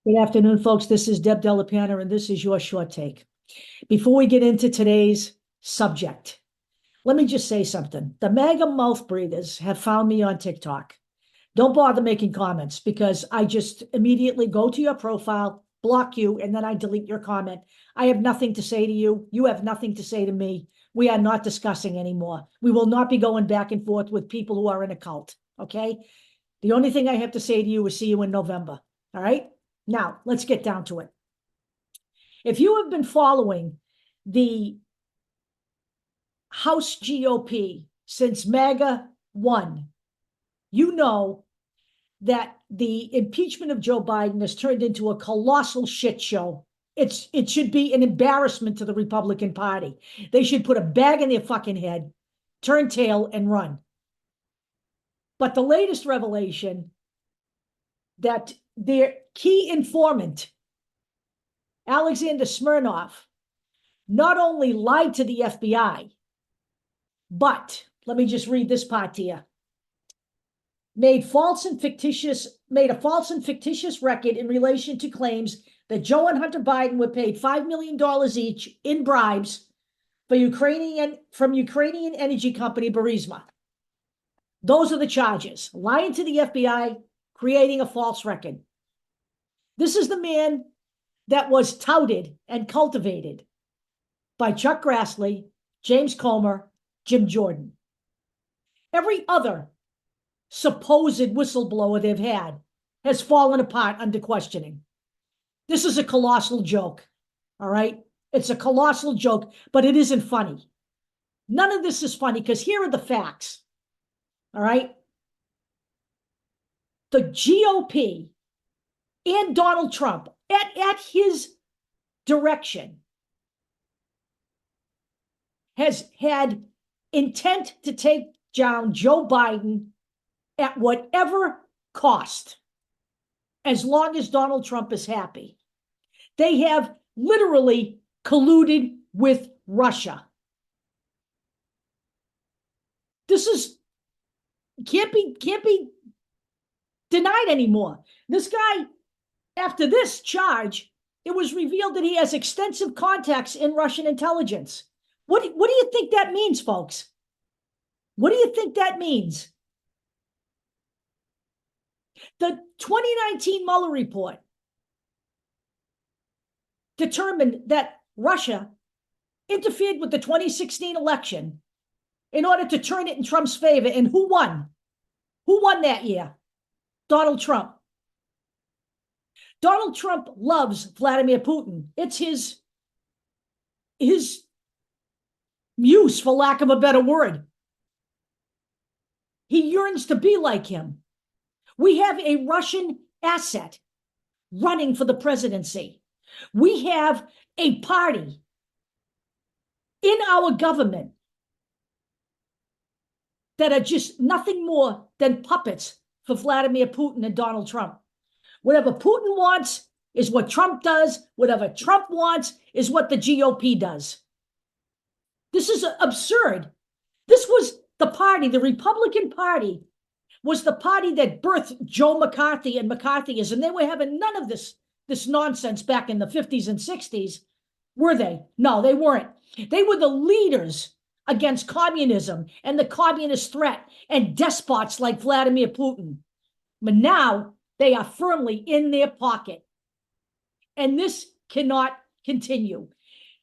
Good afternoon, folks. This is Deb Delapana, and this is your short take. Before we get into today's subject, let me just say something. The MAGA mouth breathers have found me on TikTok. Don't bother making comments because I just immediately go to your profile, block you, and then I delete your comment. I have nothing to say to you. You have nothing to say to me. We are not discussing anymore. We will not be going back and forth with people who are in a cult, okay? The only thing I have to say to you is see you in November, all right? Now, let's get down to it. If you have been following the House GOP since MAGA won, you know that the impeachment of Joe Biden has turned into a colossal shit show. It should be an embarrassment to the Republican Party. They should put a bag in their fucking head, turn tail, and run. But the latest revelation that their key informant, Alexander Smirnov, not only lied to the FBI, but let me just read this part to you. Made a false and fictitious record in relation to claims that Joe and Hunter Biden were paid $5 million each in bribes from Ukrainian energy company Burisma. Those are the charges. Lying to the FBI, creating a false record. This is the man that was touted and cultivated by Chuck Grassley, James Comer, Jim Jordan. Every other supposed whistleblower they've had has fallen apart under questioning. This is a colossal joke, all right? It's a colossal joke, but it isn't funny. None of this is funny because here are the facts, all right? The GOP and Donald Trump, at his direction, has had intent to take down Joe Biden at whatever cost, as long as Donald Trump is happy. They have literally colluded with Russia. This can't be denied anymore. This guy, after this charge, it was revealed that he has extensive contacts in Russian intelligence. What do you think that means, folks? What do you think that means? The 2019 Mueller report determined that Russia interfered with the 2016 election in order to turn it in Trump's favor. And who won? Who won that year? Donald Trump. Donald Trump loves Vladimir Putin. It's his muse, for lack of a better word. He yearns to be like him. We have a Russian asset running for the presidency. We have a party in our government that are just nothing more than puppets for Vladimir Putin and Donald Trump. Whatever Putin wants is what Trump does. Whatever Trump wants is what the GOP does. This is absurd. This was the party, the Republican Party, was the party that birthed Joe McCarthy and McCarthyism. They were having none of this nonsense back in the 50s and 60s, were they? No, they weren't. They were the leaders against communism and the communist threat and despots like Vladimir Putin. But now they are firmly in their pocket. And this cannot continue.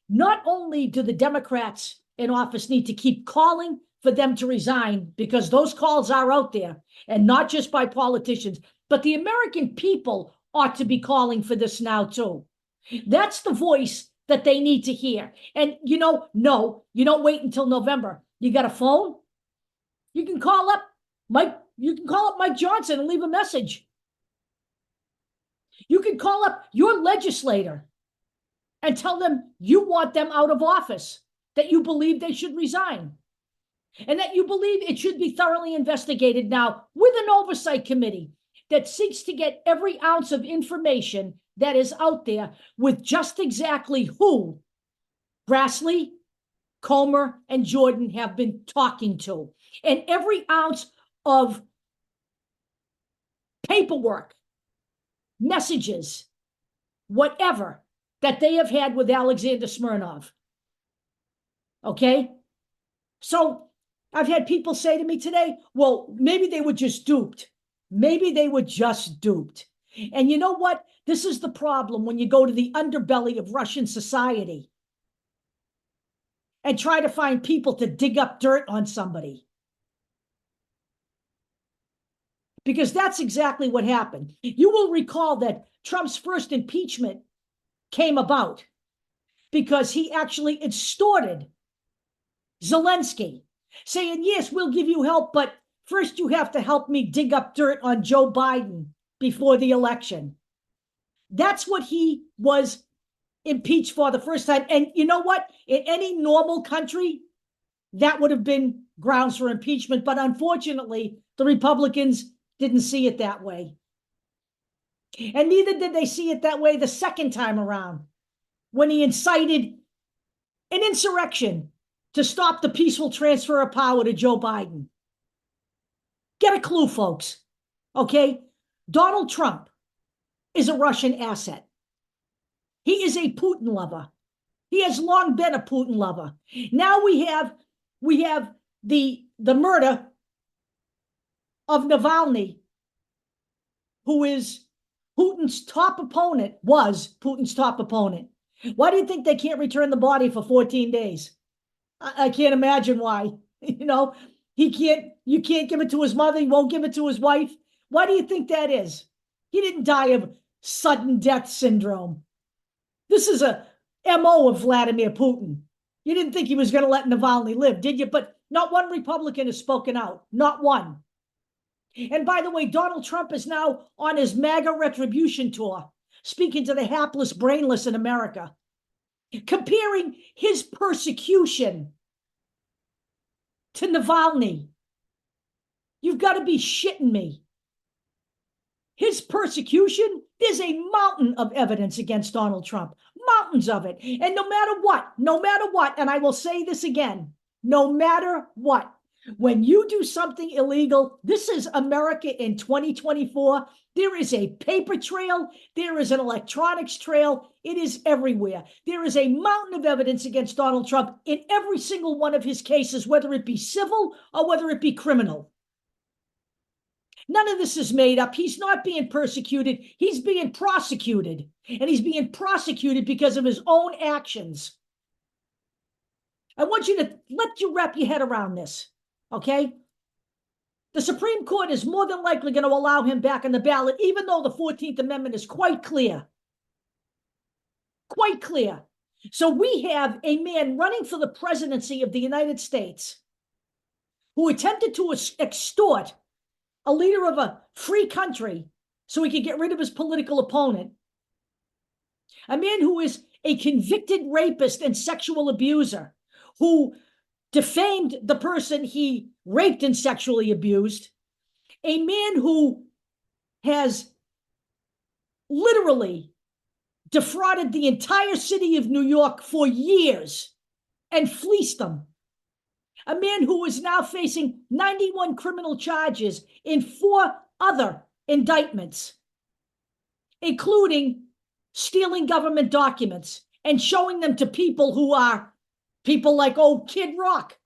Not only do the Democrats in office need to keep calling for them to resign, because those calls are out there, and not just by politicians, but the American people ought to be calling for this now too. That's the voice that they need to hear. And no, you don't wait until November. You got a phone? You can call up Mike Johnson and leave a message. You can call up your legislator and tell them you want them out of office, that you believe they should resign, and that you believe it should be thoroughly investigated now with an oversight committee that seeks to get every ounce of information that is out there with just exactly who Grassley, Comer, and Jordan have been talking to, and every ounce of paperwork, messages, whatever that they have had with Alexander Smirnov. Okay? So I've had people say to me today, well, maybe they were just duped. Maybe they were just duped. And you know what? This is the problem when you go to the underbelly of Russian society and try to find people to dig up dirt on somebody. Because that's exactly what happened. You will recall that Trump's first impeachment came about because he actually extorted Zelensky, saying, yes, we'll give you help, but first you have to help me dig up dirt on Joe Biden before the election. That's what he was impeached for the first time. And you know what? In any normal country, that would have been grounds for impeachment. But unfortunately, the Republicans didn't see it that way. And neither did they see it that way the second time around, when he incited an insurrection to stop the peaceful transfer of power to Joe Biden. Get a clue, folks. Okay? Donald Trump is a Russian asset. He is a Putin lover. He has long been a Putin lover. Now we have the murder of Navalny, who is Putin's top opponent, was Putin's top opponent. Why do you think they can't return the body for 14 days? I can't imagine why. You know, you can't give it to his mother. He won't give it to his wife. Why do you think that is? He didn't die of sudden death syndrome. This is a MO of Vladimir Putin. You didn't think he was going to let Navalny live, did you? But not one Republican has spoken out. Not one. And by the way, Donald Trump is now on his MAGA retribution tour, speaking to the hapless, brainless in America, comparing his persecution to Navalny. You've got to be shitting me. His persecution, there's a mountain of evidence against Donald Trump, mountains of it. And no matter what, and I will say this again, no matter what, when you do something illegal, this is America in 2024. There is a paper trail. There is an electronics trail. It is everywhere. There is a mountain of evidence against Donald Trump in every single one of his cases, whether it be civil or whether it be criminal. None of this is made up. He's not being persecuted. He's being prosecuted. And he's being prosecuted because of his own actions. I want you to let you wrap your head around this, okay? The Supreme Court is more than likely going to allow him back on the ballot, even though the 14th Amendment is quite clear. Quite clear. So we have a man running for the presidency of the United States who attempted to extort a leader of a free country so he could get rid of his political opponent. A man who is a convicted rapist and sexual abuser who defamed the person he raped and sexually abused. A man who has literally defrauded the entire city of New York for years and fleeced them. A man who is now facing 91 criminal charges in 4 other indictments, including stealing government documents and showing them to people who are people like, oh, Kid Rock.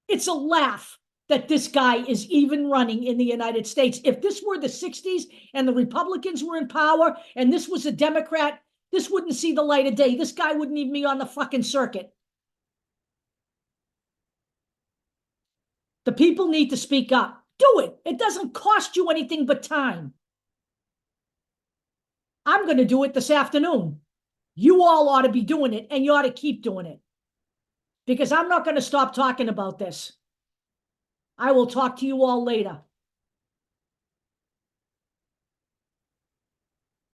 It's a laugh that this guy is even running in the United States. If this were the 60s and the Republicans were in power and this was a Democrat, this wouldn't see the light of day. This guy wouldn't even be on the fucking circuit. The people need to speak up. Do it. It doesn't cost you anything but time. I'm going to do it this afternoon. You all ought to be doing it, and you ought to keep doing it. Because I'm not going to stop talking about this. I will talk to you all later.